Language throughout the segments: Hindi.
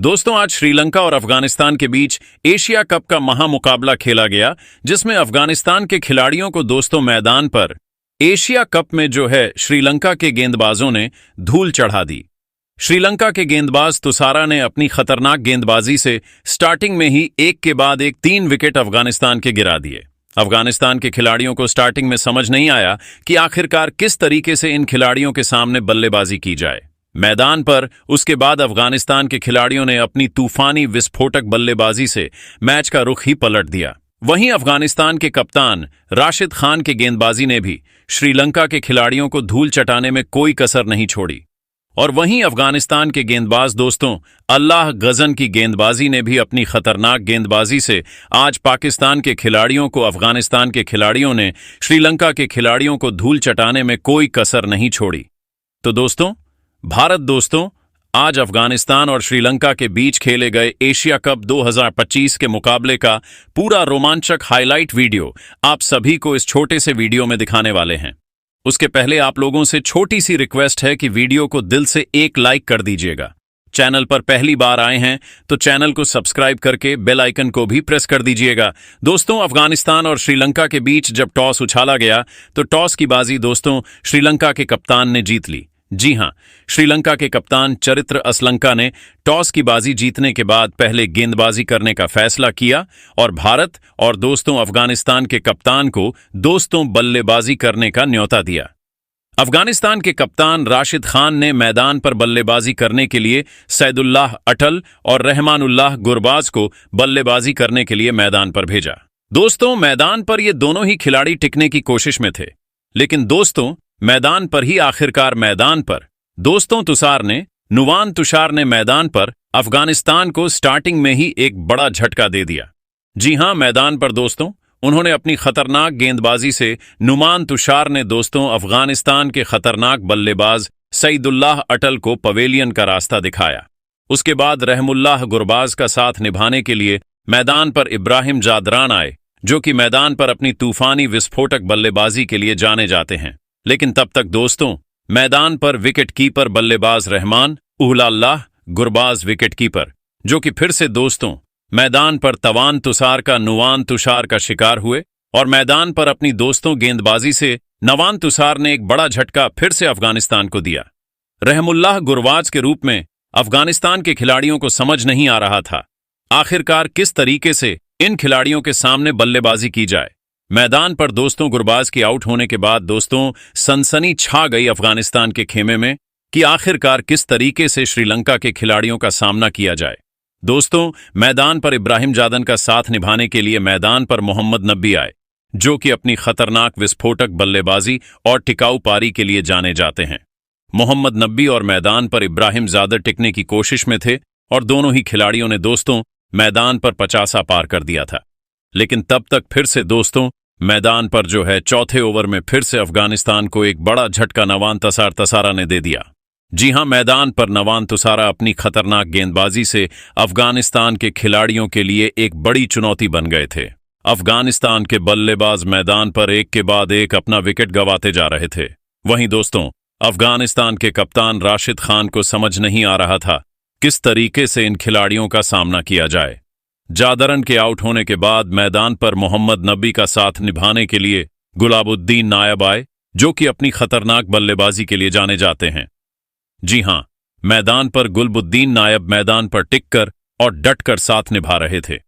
दोस्तों, आज श्रीलंका और अफगानिस्तान के बीच एशिया कप का महामुकाबला खेला गया, जिसमें अफगानिस्तान के खिलाड़ियों को दोस्तों मैदान पर एशिया कप में जो है श्रीलंका के गेंदबाजों ने धूल चढ़ा दी। श्रीलंका के गेंदबाज तुसारा ने अपनी खतरनाक गेंदबाजी से स्टार्टिंग में ही एक के बाद एक 3 विकेट अफगानिस्तान के गिरा दिए। अफगानिस्तान के खिलाड़ियों को स्टार्टिंग में समझ नहीं आया कि आखिरकार किस तरीके से इन खिलाड़ियों के सामने बल्लेबाजी की जाए। मैदान पर उसके बाद अफगानिस्तान के खिलाड़ियों ने अपनी तूफानी विस्फोटक बल्लेबाजी से मैच का रुख ही पलट दिया। वहीं अफगानिस्तान के कप्तान राशिद खान के गेंदबाजी ने भी श्रीलंका के खिलाड़ियों को धूल चटाने में कोई कसर नहीं छोड़ी। और वहीं अफगानिस्तान के गेंदबाज दोस्तों अल्लाह गजन की गेंदबाजी ने भी अपनी खतरनाक गेंदबाजी से आज पाकिस्तान के खिलाड़ियों को अफगानिस्तान के खिलाड़ियों ने श्रीलंका के खिलाड़ियों को धूल चटाने में कोई कसर नहीं छोड़ी। तो दोस्तों आज अफगानिस्तान और श्रीलंका के बीच खेले गए एशिया कप 2025 के मुकाबले का पूरा रोमांचक हाईलाइट वीडियो आप सभी को इस छोटे से वीडियो में दिखाने वाले हैं। उसके पहले आप लोगों से छोटी सी रिक्वेस्ट है कि वीडियो को दिल से एक लाइक कर दीजिएगा। चैनल पर पहली बार आए हैं तो चैनल को सब्सक्राइब करके बेल आइकन को भी प्रेस कर दीजिएगा। दोस्तों, अफगानिस्तान और श्रीलंका के बीच जब टॉस उछाला गया तो टॉस की बाजी दोस्तों श्रीलंका के कप्तान ने जीत ली। जी हां, श्रीलंका के कप्तान चरित्र असलंका ने टॉस की बाजी जीतने के बाद पहले गेंदबाजी करने का फैसला किया और भारत और दोस्तों अफगानिस्तान के कप्तान को दोस्तों बल्लेबाजी करने का न्योता दिया। अफगानिस्तान के कप्तान राशिद खान ने मैदान पर बल्लेबाजी करने के लिए सैदुल्लाह अटल और रहमानुल्लाह गुरबाज को बल्लेबाजी करने के लिए मैदान पर भेजा। दोस्तों, मैदान पर ये दोनों ही खिलाड़ी टिकने की कोशिश में थे, लेकिन दोस्तों मैदान पर ही आखिरकार मैदान पर दोस्तों नुवान तुषार ने मैदान पर अफगानिस्तान को स्टार्टिंग में ही एक बड़ा झटका दे दिया। जी हां, मैदान पर दोस्तों उन्होंने अपनी खतरनाक गेंदबाजी से नुमान तुषार ने दोस्तों अफगानिस्तान के खतरनाक बल्लेबाज सईदुल्लाह अटल को पवेलियन का रास्ता दिखाया। उसके बाद रहमुल्लाह गुरबाज का साथ निभाने के लिए मैदान पर इब्राहिम जादरान आए, जो कि मैदान पर अपनी तूफानी विस्फोटक बल्लेबाजी के लिए जाने जाते हैं। लेकिन तब तक दोस्तों मैदान पर विकेट कीपर बल्लेबाज रहमान उल्लाह गुरबाज विकेट कीपर, जो कि फिर से दोस्तों मैदान पर तवान तुषार का शिकार हुए और मैदान पर अपनी दोस्तों गेंदबाजी से नवान तुषार ने एक बड़ा झटका फिर से अफगानिस्तान को दिया। रहमुल्लाह गुरबाज के रूप में अफगानिस्तान के खिलाड़ियों को समझ नहीं आ रहा था आखिरकार किस तरीके से इन खिलाड़ियों के सामने बल्लेबाजी की जाए। मैदान पर दोस्तों गुरबाज के आउट होने के बाद दोस्तों सनसनी छा गई अफगानिस्तान के खेमे में कि आखिरकार किस तरीके से श्रीलंका के खिलाड़ियों का सामना किया जाए। दोस्तों मैदान पर इब्राहिम जादन का साथ निभाने के लिए मैदान पर मोहम्मद नबी आए, जो कि अपनी खतरनाक विस्फोटक बल्लेबाजी और टिकाऊ पारी के लिए जाने जाते हैं। मोहम्मद नबी और मैदान पर इब्राहिम जादर टिकने की कोशिश में थे और दोनों ही खिलाड़ियों ने दोस्तों मैदान पर 50 पार कर दिया था। लेकिन तब तक फिर से दोस्तों मैदान पर जो है चौथे ओवर में फिर से अफगानिस्तान को एक बड़ा झटका नवान तुसारा ने दे दिया। जी हां, मैदान पर नवान तुसारा अपनी खतरनाक गेंदबाजी से अफगानिस्तान के खिलाड़ियों के लिए एक बड़ी चुनौती बन गए थे। अफगानिस्तान के बल्लेबाज मैदान पर एक के बाद एक अपना विकेट गंवाते जा रहे थे। वहीं दोस्तों अफगानिस्तान के कप्तान राशिद खान को समझ नहीं आ रहा था किस तरीके से इन खिलाड़ियों का सामना किया जाए। जादरन के आउट होने के बाद मैदान पर मोहम्मद नबी का साथ निभाने के लिए गुलाबुद्दीन नायब आए, जो कि अपनी खतरनाक बल्लेबाजी के लिए जाने जाते हैं। जी हां, मैदान पर गुलबुद्दीन नायब मैदान पर टिककर और डटकर साथ निभा रहे थे।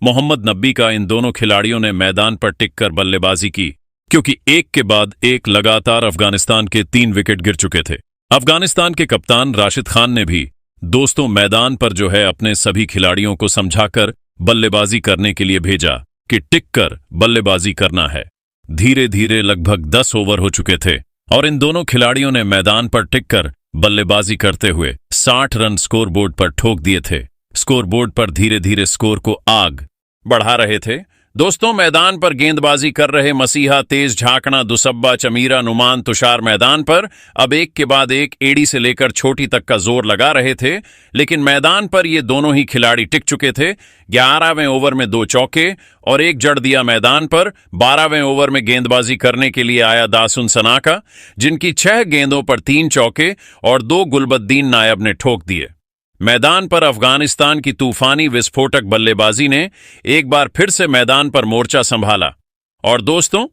मोहम्मद नबी का इन दोनों खिलाड़ियों ने मैदान पर टिककर बल्लेबाजी की, क्योंकि एक के बाद एक लगातार अफगानिस्तान के 3 विकेट गिर चुके थे। अफगानिस्तान के कप्तान राशिद खान ने भी दोस्तों मैदान पर जो है अपने सभी खिलाड़ियों को समझाकर बल्लेबाजी करने के लिए भेजा कि टिककर बल्लेबाजी करना है। धीरे धीरे लगभग 10 ओवर हो चुके थे और इन दोनों खिलाड़ियों ने मैदान पर टिककर बल्लेबाजी करते हुए 60 रन स्कोरबोर्ड पर ठोक दिए थे। स्कोरबोर्ड पर धीरे धीरे स्कोर को आग बढ़ा रहे थे। दोस्तों मैदान पर गेंदबाजी कर रहे मसीहा, तेज झाकड़ा, दुसब्बा, चमीरा, नुमान तुषार मैदान पर अब एक के बाद एक एड़ी से लेकर छोटी तक का जोर लगा रहे थे। लेकिन मैदान पर ये दोनों ही खिलाड़ी टिक चुके थे। 11वें ओवर में 2 चौके और एक जड़ दिया मैदान पर। 12वें ओवर में गेंदबाजी करने के लिए आया दासुन सनाका, जिनकी 6 गेंदों पर 3 चौके और 2 गुलबुद्दीन नायब ने ठोक दिए। मैदान पर अफगानिस्तान की तूफानी विस्फोटक बल्लेबाजी ने एक बार फिर से मैदान पर मोर्चा संभाला। और दोस्तों,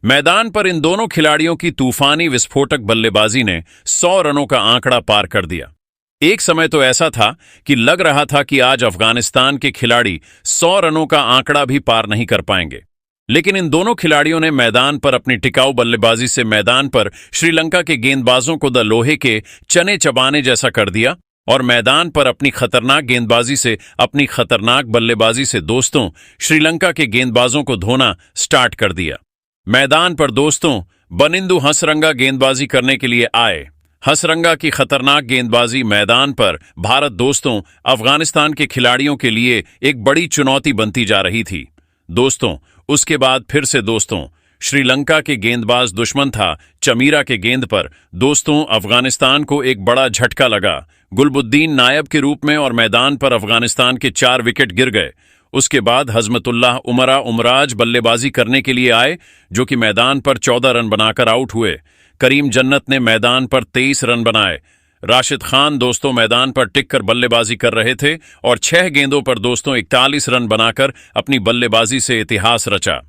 मैदान पर इन दोनों खिलाड़ियों की तूफानी विस्फोटक बल्लेबाजी ने 100 रनों का आंकड़ा पार कर दिया। एक समय तो ऐसा था कि लग रहा था कि आज अफगानिस्तान के खिलाड़ी 100 रनों का आंकड़ा भी पार नहीं कर पाएंगे, लेकिन इन दोनों खिलाड़ियों ने मैदान पर अपनी टिकाऊ बल्लेबाजी से मैदान पर श्रीलंका के गेंदबाजों को द लोहे के चने चबाने जैसा कर दिया और मैदान पर अपनी खतरनाक गेंदबाजी से, अपनी खतरनाक बल्लेबाजी से दोस्तों श्रीलंका के गेंदबाजों को धोना स्टार्ट कर दिया। मैदान पर दोस्तों बनिंदु हसरंगा गेंदबाजी करने के लिए आए। हसरंगा की खतरनाक गेंदबाजी मैदान पर भारत दोस्तों अफगानिस्तान के खिलाड़ियों के लिए एक बड़ी चुनौती बनती जा रही थी। दोस्तों उसके बाद फिर से दोस्तों श्रीलंका के गेंदबाज दुश्मन था चमीरा के गेंद पर। दोस्तों अफगानिस्तान को एक बड़ा झटका लगा। गुलबुद्दीन नायब के रूप में और मैदान पर अफगानिस्तान के 4 विकेट गिर गए। उसके बाद हजमतुल्लाह उमरा उमराज बल्लेबाजी करने के लिए आए, जो कि मैदान पर 14 रन बनाकर आउट हुए। करीम जन्नत ने मैदान पर 23 रन बनाए। राशिद खान दोस्तों मैदान पर टिककर बल्लेबाजी कर रहे थे और 6 गेंदों पर दोस्तों 41 रन बनाकर अपनी बल्लेबाजी से इतिहास रचा।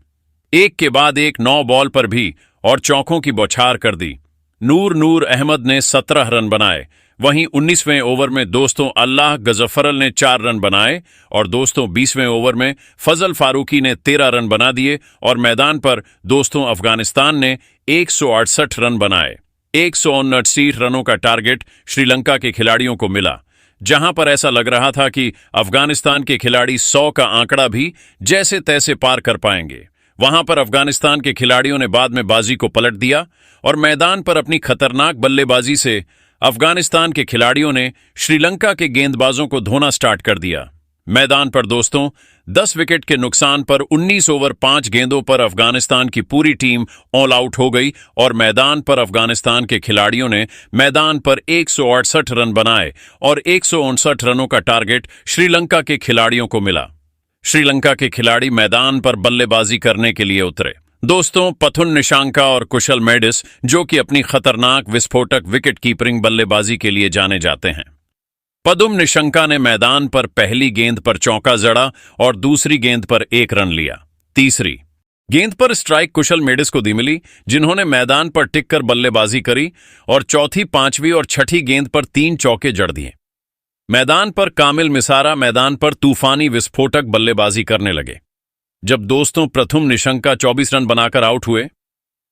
एक के बाद एक 9 बॉल पर भी और चौकों की बौछार कर दी। नूर अहमद ने 17 रन बनाए। वहीं 19वें ओवर में दोस्तों अल्लाह गजफरल ने 4 रन बनाए और दोस्तों 20वें ओवर में फजल फारूकी ने 13 रन बना दिए और मैदान पर दोस्तों अफगानिस्तान ने 168 रन बनाए। 169 रनों का टारगेट श्रीलंका के खिलाड़ियों को मिला। जहां पर ऐसा लग रहा था कि अफगानिस्तान के खिलाड़ी 100 का आंकड़ा भी जैसे तैसे पार कर पाएंगे, वहां पर अफगानिस्तान के खिलाड़ियों ने बाद में बाजी को पलट दिया और मैदान पर अपनी खतरनाक बल्लेबाजी से अफगानिस्तान के खिलाड़ियों ने श्रीलंका के गेंदबाजों को धोना स्टार्ट कर दिया। मैदान पर दोस्तों 10 विकेट के नुकसान पर 19 ओवर 5 गेंदों पर अफगानिस्तान की पूरी टीम ऑल आउट हो गई और मैदान पर अफगानिस्तान के खिलाड़ियों ने मैदान पर 168 रन बनाए और 159 रनों का टारगेट श्रीलंका के खिलाड़ियों को मिला। श्रीलंका के खिलाड़ी मैदान पर बल्लेबाजी करने के लिए उतरे। दोस्तों पथुन निशांका और कुशल मेडिस, जो कि अपनी खतरनाक विस्फोटक विकेट कीपिंग बल्लेबाजी के लिए जाने जाते हैं। पदुम निशंका ने मैदान पर पहली गेंद पर चौका जड़ा और दूसरी गेंद पर 1 रन लिया। तीसरी गेंद पर स्ट्राइक कुशल मेडिस को दी मिली, जिन्होंने मैदान पर टिककर बल्लेबाजी करी और चौथी, पांचवी और छठी गेंद पर 3 चौके जड़ दिए। मैदान पर कामिल मिसारा मैदान पर तूफानी विस्फोटक बल्लेबाजी करने लगे। जब दोस्तों प्रथम निशंका 24 रन बनाकर आउट हुए,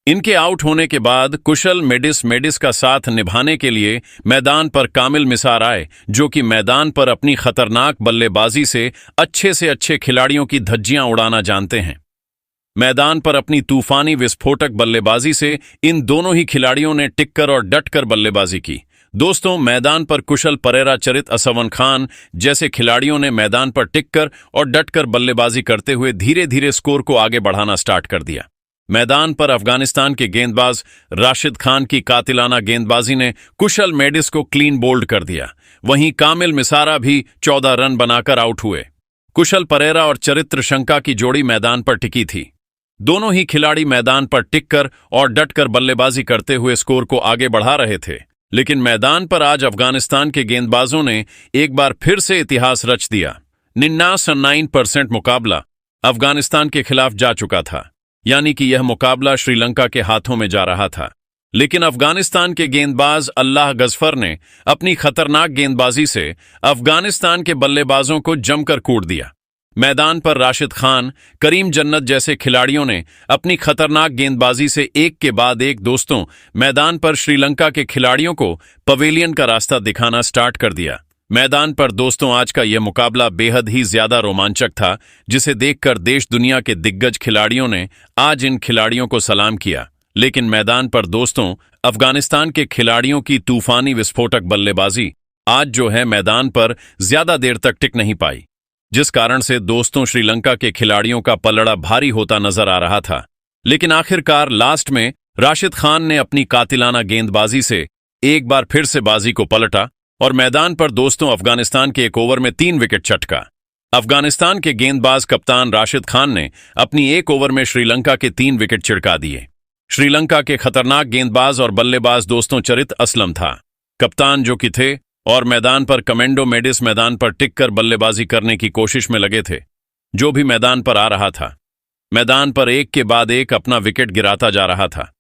इनके आउट होने के बाद कुशल मेडिस का साथ निभाने के लिए मैदान पर कामिल मिसार आए, जो कि मैदान पर अपनी खतरनाक बल्लेबाजी से अच्छे खिलाड़ियों की धज्जियां उड़ाना जानते हैं। मैदान पर अपनी तूफानी विस्फोटक बल्लेबाजी से इन दोनों ही खिलाड़ियों ने टिककर और डटकर बल्लेबाजी की। दोस्तों मैदान पर कुशल परेरा, चरित असवन खान जैसे खिलाड़ियों ने मैदान पर टिककर और डटकर बल्लेबाजी करते हुए धीरे धीरे स्कोर को आगे बढ़ाना स्टार्ट कर दिया। मैदान पर अफगानिस्तान के गेंदबाज राशिद खान की कातिलाना गेंदबाजी ने कुशल मेडिस को क्लीन बोल्ड कर दिया। वहीं कामिल मिसारा भी 14 रन बनाकर आउट हुए। कुशल परेरा और चरित्र शंका की जोड़ी मैदान पर टिकी थी। दोनों ही खिलाड़ी मैदान पर टिककर और डटकर बल्लेबाजी करते हुए स्कोर को आगे बढ़ा रहे थे, लेकिन मैदान पर आज अफगानिस्तान के गेंदबाजों ने एक बार फिर से इतिहास रच दिया। 99% मुकाबला अफगानिस्तान के खिलाफ जा चुका था, यानी कि यह मुकाबला श्रीलंका के हाथों में जा रहा था। लेकिन अफगानिस्तान के गेंदबाज अल्लाह गजफर ने अपनी खतरनाक गेंदबाजी से अफगानिस्तान के बल्लेबाजों को जमकर कूट दिया। मैदान पर राशिद खान, करीम जन्नत जैसे खिलाड़ियों ने अपनी खतरनाक गेंदबाजी से एक के बाद एक दोस्तों मैदान पर श्रीलंका के खिलाड़ियों को पवेलियन का रास्ता दिखाना स्टार्ट कर दिया। मैदान पर दोस्तों आज का यह मुकाबला बेहद ही ज्यादा रोमांचक था, जिसे देखकर देश दुनिया के दिग्गज खिलाड़ियों ने आज इन खिलाड़ियों को सलाम किया। लेकिन मैदान पर दोस्तों अफगानिस्तान के खिलाड़ियों की तूफानी विस्फोटक बल्लेबाजी आज जो है मैदान पर ज्यादा देर तक टिक नहीं पाई, जिस कारण से दोस्तों श्रीलंका के खिलाड़ियों का पलड़ा भारी होता नजर आ रहा था। लेकिन आखिरकार लास्ट में राशिद खान ने अपनी कातिलाना गेंदबाजी से एक बार फिर से बाजी को पलटा और मैदान पर दोस्तों अफगानिस्तान के एक ओवर में 3 विकेट चटका। अफगानिस्तान के गेंदबाज कप्तान राशिद खान ने अपनी एक ओवर में श्रीलंका के 3 विकेट चिढ़का दिए। श्रीलंका के खतरनाक गेंदबाज और बल्लेबाज दोस्तों चरित असलम था। कप्तान जो कि थे और मैदान पर कमेंडो मेडिस मैदान पर टिककर बल्लेबाजी करने की कोशिश में लगे थे। जो भी मैदान पर आ रहा था, मैदान पर एक के बाद एक अपना विकेट गिराता जा रहा था।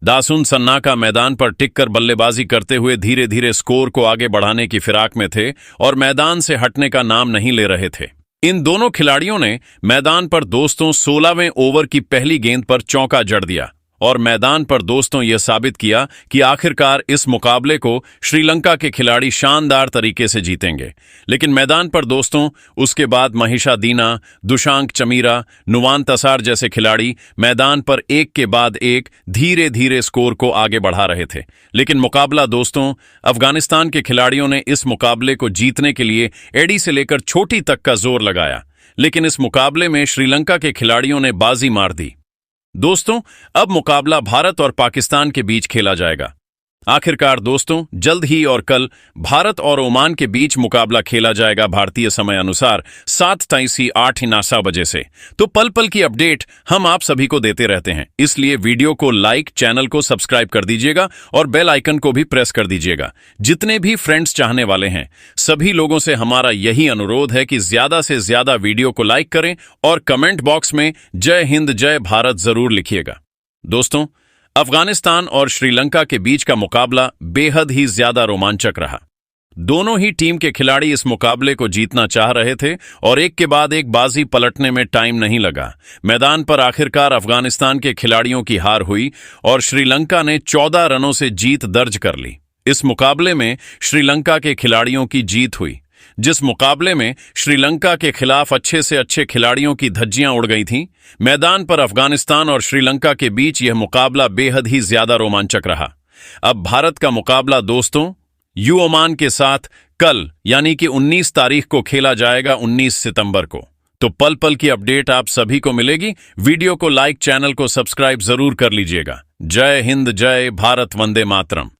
दासुन सन्नाका मैदान पर टिककर बल्लेबाजी करते हुए धीरे धीरे स्कोर को आगे बढ़ाने की फिराक में थे और मैदान से हटने का नाम नहीं ले रहे थे। इन दोनों खिलाड़ियों ने मैदान पर दोस्तों 16वें ओवर की पहली गेंद पर चौका जड़ दिया और मैदान पर दोस्तों यह साबित किया कि आखिरकार इस मुकाबले को श्रीलंका के खिलाड़ी शानदार तरीके से जीतेंगे। लेकिन मैदान पर दोस्तों उसके बाद महिषा दीना, दुशांक चमीरा, नुवान तसार जैसे खिलाड़ी मैदान पर एक के बाद एक धीरे धीरे स्कोर को आगे बढ़ा रहे थे। लेकिन मुकाबला दोस्तों, अफगानिस्तान के खिलाड़ियों ने इस मुकाबले को जीतने के लिए एड़ी से लेकर छोटी तक का जोर लगाया। लेकिन इस मुकाबले में श्रीलंका के खिलाड़ियों ने बाजी मार दी। दोस्तों, अब मुकाबला भारत और पाकिस्तान के बीच खेला जाएगा। आखिरकार दोस्तों, जल्द ही और कल भारत और ओमान के बीच मुकाबला खेला जाएगा भारतीय समय अनुसार 7:8 बजे से। तो पल पल की अपडेट हम आप सभी को देते रहते हैं, इसलिए वीडियो को लाइक, चैनल को सब्सक्राइब कर दीजिएगा और बेल आइकन को भी प्रेस कर दीजिएगा। जितने भी फ्रेंड्स चाहने वाले हैं, सभी लोगों से हमारा यही अनुरोध है कि ज्यादा से ज्यादा वीडियो को लाइक करें और कमेंट बॉक्स में जय हिंद जय भारत जरूर लिखिएगा। दोस्तों, अफगानिस्तान और श्रीलंका के बीच का मुकाबला बेहद ही ज्यादा रोमांचक रहा। दोनों ही टीम के खिलाड़ी इस मुकाबले को जीतना चाह रहे थे और एक के बाद एक बाजी पलटने में टाइम नहीं लगा। मैदान पर आखिरकार अफगानिस्तान के खिलाड़ियों की हार हुई और श्रीलंका ने 14 रनों से जीत दर्ज कर ली। इस मुकाबले में श्रीलंका के खिलाड़ियों की जीत हुई। जिस मुकाबले में श्रीलंका के खिलाफ अच्छे से अच्छे खिलाड़ियों की धज्जियां उड़ गई थीं, मैदान पर अफगानिस्तान और श्रीलंका के बीच यह मुकाबला बेहद ही ज्यादा रोमांचक रहा। अब भारत का मुकाबला दोस्तों यू ओमान के साथ कल यानी कि 19 तारीख को खेला जाएगा, 19 सितंबर को। तो पल पल की अपडेट आप सभी को मिलेगी। वीडियो को लाइक, चैनल को सब्सक्राइब जरूर कर लीजिएगा। जय हिंद जय भारत, वंदे मातरम।